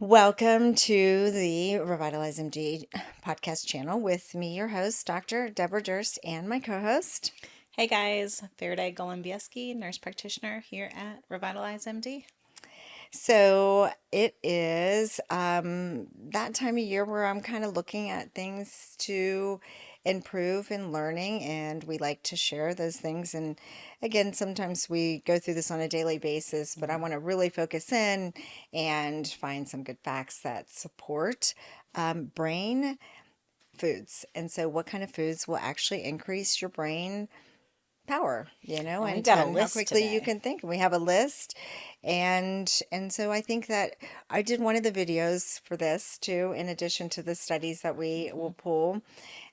Welcome to the RevitalizeMD podcast channel with me, your host, Dr. Debra Durst, and my co-host. Hey guys, Faraday Goli, nurse practitioner here at RevitalizeMD. So it is that time of year where I'm kind of looking at things to improve in learning, and we like to share those things. And again, sometimes we go through this on a daily basis, but I want to really focus in and find some good facts that support brain foods. And so, what kind of foods will actually increase your brain power, And we and got a how list quickly you today. can think. We have a list, and so I think that I did one of the videos for this too, in addition to the studies that we will pull.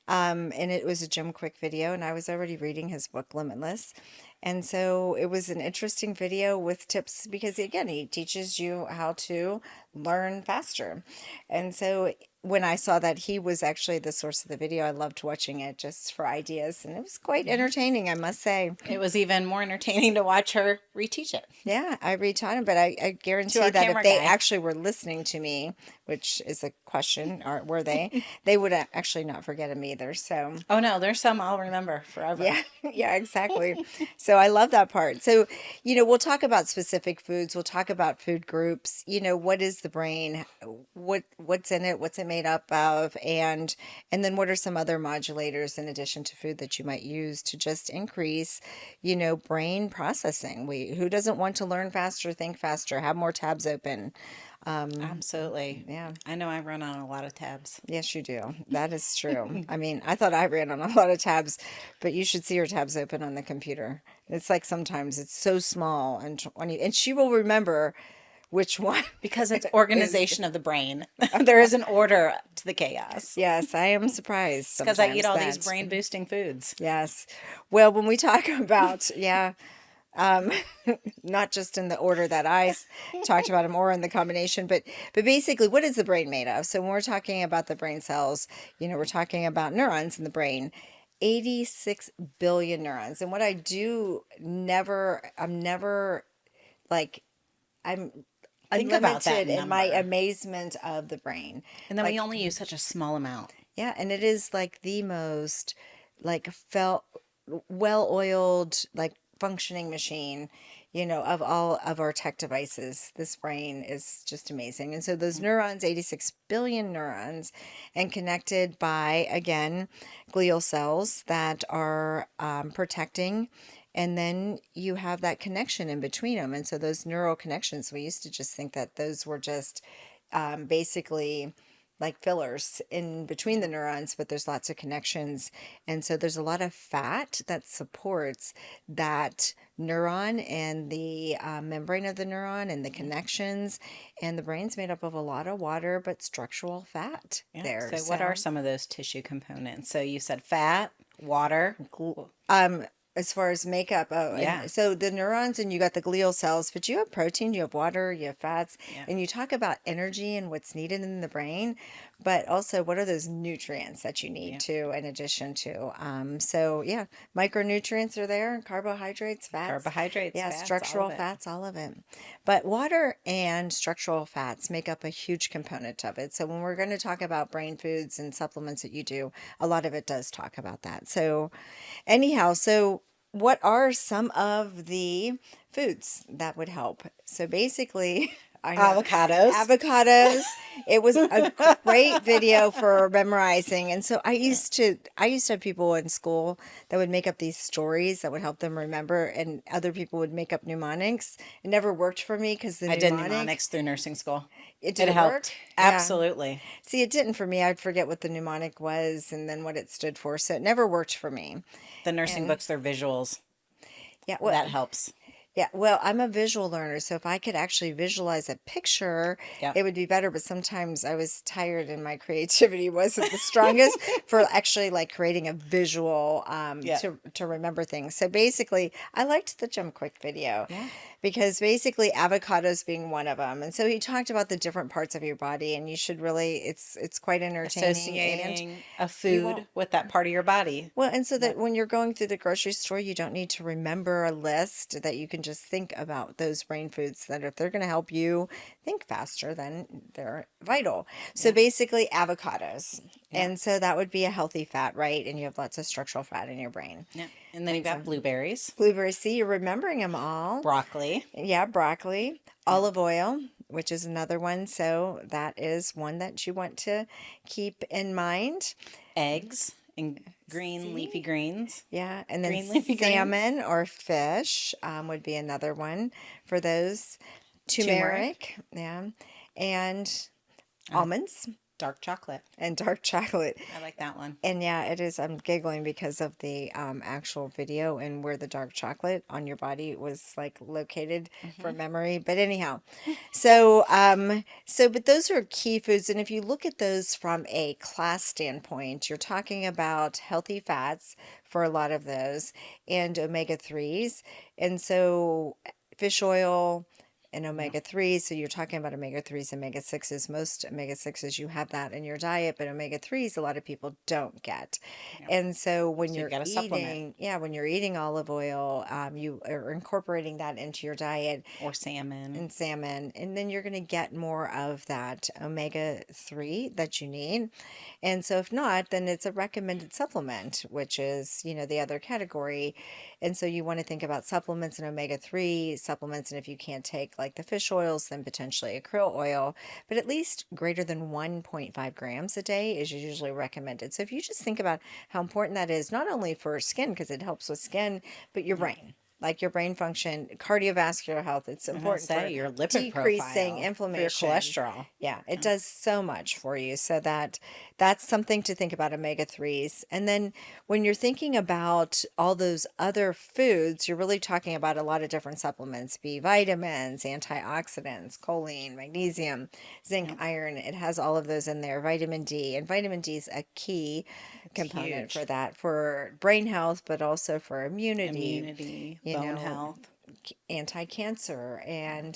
And it was a Jim Quick video, and I was already reading his book Limitless. And so it was an interesting video with tips because, again, he teaches you how to learn faster. And so when I saw that he was actually the source of the video, I loved watching it just for ideas. And it was quite entertaining, I must say. It was even more entertaining to watch her reteach it Yeah, I retaught him, but I to guarantee our that if camera they guy. actually were listening to me, which is a question, or were they would actually not forget him either. So Oh no, there's some I'll remember forever. yeah, yeah, exactly. So I love that part. So, we'll talk about specific foods. We'll talk about food groups. What is the brain? What's in it? What's it made up of? And then what are some other modulators in addition to food that you might use to just increase, brain processing? Who doesn't want to learn faster, think faster, have more tabs open? Absolutely. Yeah. I know I run on a lot of tabs. Yes, you do. That is true. I mean, I thought I ran on a lot of tabs, but you should see your tabs open on the computer. It's like sometimes it's so small, and she will remember which one Because it's is. organization of the brain. There is an order to the chaos. Yes, I am surprised Because I eat sometimes all these that. brain boosting foods. Yes. Well, when we talk about, um, not just in the order that talked about them or in the combination, but basically, what is the brain made of? So when we're talking about the brain cells, we're talking about neurons in the brain. 86 billion neurons. And what I do I'm never like I'm Think about that unlimited in my number. amazement of the brain. And then we Like, only use such a small amount. yeah, and it is like the most like felt well-oiled, like functioning machine, of all of our tech devices. This brain is just amazing. And so those neurons, 86 billion neurons, and connected by, again, glial cells that are protecting. And then you have that connection in between them. And so those neural connections, we used to just think that those were just basically like fillers in between the neurons, but there's lots of connections. And so there's a lot of fat that supports that neuron and the membrane of the neuron and the connections. And the brain's made up of a lot of water, but structural fat Yeah. there. So what are some of those tissue components? So you said fat, water. As far as makeup, Yeah. and so the neurons, and you got the glial cells, but you have protein, you have water, you have fats, Yeah. and you talk about energy and what's needed in the brain, but also what are those nutrients that you need Yeah. to, in addition to. So yeah, micronutrients are there, carbohydrates, fats, Carbohydrates, yeah, fats, all structural of it. fats, all of it. But water and structural fats make up a huge component of it. So when we're going to talk about brain foods and supplements that you do, a lot of it does talk about that. So anyhow, so what are some of the foods that would help? So basically, I know Avocados. avocados. It was a great video for memorizing. And so I used to have people in school that would make up these stories that would help them remember, and other people would make up mnemonics. It never worked for me because the I did mnemonic, mnemonics through nursing school. it didn't work. Helped. Yeah. Absolutely. See, it didn't for me. I'd forget what the mnemonic was and then what it stood for. So it never worked for me. The nursing And books, they're visuals. yeah, That helps. yeah, well, I'm a visual learner, so if I could actually visualize a picture, Yeah. it would be better. But sometimes I was tired and my creativity wasn't the strongest for actually like creating a visual Yeah. to remember things. So basically, I liked the Jump Quick video. Yeah. because basically avocados being one of them. And so he talked about the different parts of your body, and you should really, it's quite entertaining, and Associating a you food won't. with that part of your body. Well, and so that That when you're going through the grocery store, you don't need to remember a list, that you can just think about those brain foods that if they're going to help you think faster, then they're vital. So yeah, basically, avocados. yeah, And so that would be a healthy fat, right? And you have lots of structural fat in your brain. yeah. And then you've And got so blueberries, blueberries, see, you're remembering them all. broccoli, Yeah, broccoli, yeah, olive oil, which is another one. So that is one that you want to keep in mind. eggs, and green leafy See? greens. Yeah, and then Green leafy greens, salmon or fish would be another one for those. turmeric, Turmeric, yeah, and uh, almonds dark chocolate. and dark chocolate. I like that one. And yeah, it is. I'm giggling because of the actual video and where the dark chocolate on your body was like located for memory. But anyhow, but those are key foods. And if you look at those from a class standpoint, you're talking about healthy fats for a lot of those and omega 3s. And so fish oil and Yeah, omega 3s. So you're talking about omega 3s, omega 6s. Most omega 6s, you have that in your diet, but omega 3s, a lot of people don't get. yeah. And so when So you you're got to supplement, eating, yeah, when you're eating olive oil, you are incorporating that into your diet or salmon. and salmon, and then you're going to get more of that omega 3 that you need. And so if not, then it's a recommended supplement, which is, the other category. And so you want to think about supplements and omega 3 supplements. And if you can't take like the fish oils, then potentially a krill oil, but at least greater than 1.5 grams a day is usually recommended. So if you just think about how important that is, not only for skin, because it helps with skin, but your Yeah. brain, like your brain function, cardiovascular health. It's I'm gonna important say for your lipid decreasing profile for your inflammation. cholesterol. Yeah, it Yeah. does so much for you. So that's something to think about, omega 3s. And then when you're thinking about all those other foods, you're really talking about a lot of different supplements, B vitamins, antioxidants, choline, magnesium, zinc, Yep. iron. It has all of those in there. Vitamin D, and vitamin D is a key It's component for huge. that, for brain health, but also for immunity, Immunity, you bone know, health. anti-cancer, and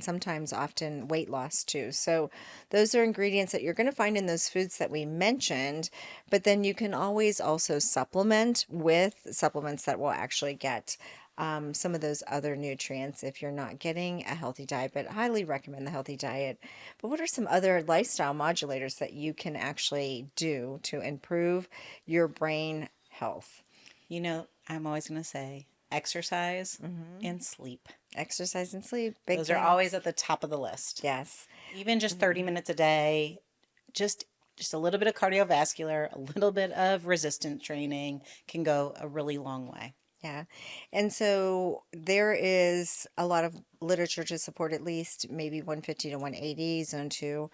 sometimes often weight loss too. So those are ingredients that you're going to find in those foods that we mentioned, but then you can always also supplement with supplements that will actually get some of those other nutrients if you're not getting a healthy diet. But highly recommend the healthy diet. But what are some other lifestyle modulators that you can actually do to improve your brain health? I'm always going to say exercise and sleep. Exercise and sleep, big Those are thing. always at the top of the list. Yes. Even just 30 minutes a day, just just a little bit of cardiovascular, a little bit of resistance training can go a really long way. Yeah. And so there is a lot of literature to support at least maybe 150 to 180 zone 2,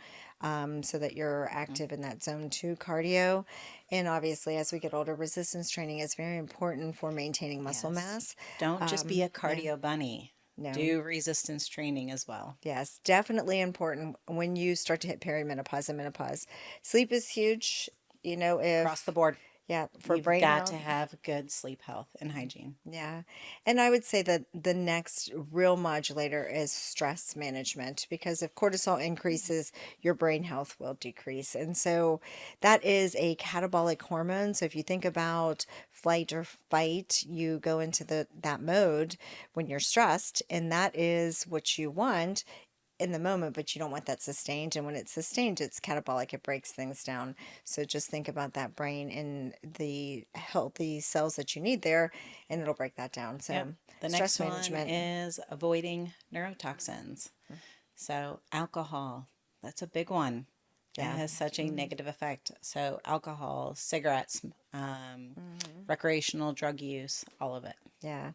so that you're Mm. active in that zone 2 cardio. And obviously, as we get older, resistance training is very important for maintaining muscle Yes. mass. Don't just be a Yeah, cardio bunny. no. Do resistance training as well. Yes, definitely important when you start to hit perimenopause and menopause. Sleep is huge, Across if, the board, yeah, for you've brain got to health. have good sleep health and hygiene. Yeah. And I would say that the next real modulator is stress management, because if cortisol increases, your brain health will decrease. And so that is a catabolic hormone. So if you think about flight or fight, you go into that mode when you're stressed, and that is what you want in the moment, but you don't want that sustained. And when it's sustained, it's catabolic, it breaks things down. So just think about that brain and the healthy cells that you need there, and it'll break that down. Yep. So The stress next one management. is avoiding neurotoxins. So, alcohol, that's a big one. It Yeah. has such a negative effect. So, alcohol, cigarettes, recreational drug use, all of it. Yeah.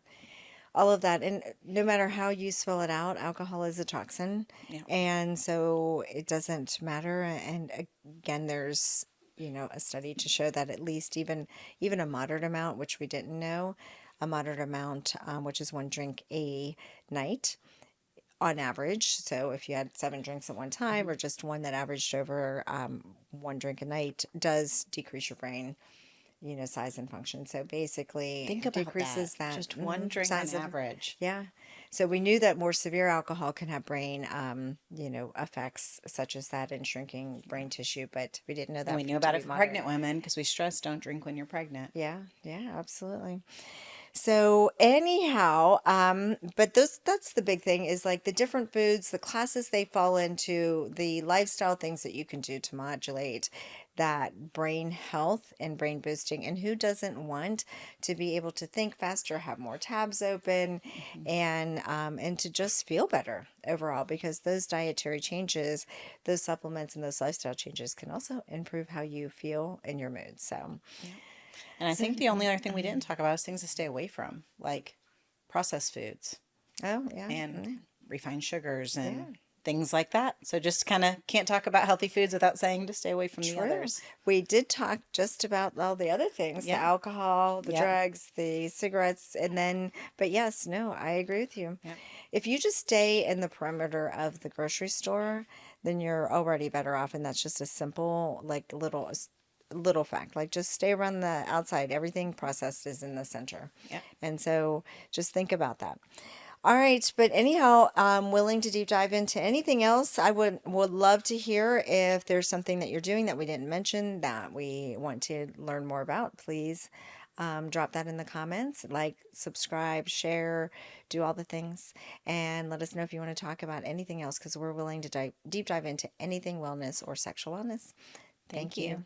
All of that. And no matter how you spell it out, alcohol is a toxin. Yeah. And so it doesn't matter. And again, there's, a study to show that at least even a moderate amount, which we didn't know, a moderate amount, which is 1 drink a night on average. So if you had 7 drinks at one time, or just one that averaged over 1 drink a night, does decrease your brain, size and function. So basically Think about that. decreases that Just one drink on size of, average. yeah. So we knew that more severe alcohol can have brain, effects such as that and shrinking brain tissue, but we didn't know And we that knew to about be it for moderate. pregnant women because we stress don't drink when you're pregnant. Yeah, yeah, absolutely. So anyhow, but that's the big thing is like the different foods, the classes they fall into, the lifestyle things that you can do to modulate that brain health and brain boosting. And who doesn't want to be able to think faster, have more tabs open, Mhm. and to just feel better overall? Because those dietary changes, those supplements, and those lifestyle changes can also improve how you feel and your mood. So, Yeah. And I so think the only other thing we didn't talk about is things to stay away from, like processed foods oh yeah. and refined sugars and Yeah. things like that. So just kind of can't talk about healthy foods without saying to stay away from the True. others. We did talk just about all the other things, the Yeah. alcohol, the Yep. drugs, the cigarettes, and then, but yes, no, I agree with you. Yep. If you just stay in the perimeter of the grocery store, then you're already better off. And that's just a simple, like little fact. Like just stay around the outside. Everything processed is in the center. Yep. And so just think about that. All right, but anyhow, I'm willing to deep dive into anything else. I would love to hear if there's something that you're doing that we didn't mention that we want to learn more about. Please drop that in the comments. Like, subscribe, share, do all the things, and let us know if you want to talk about anything else because we're willing to deep dive into anything wellness or sexual wellness. Thank Thank you. you.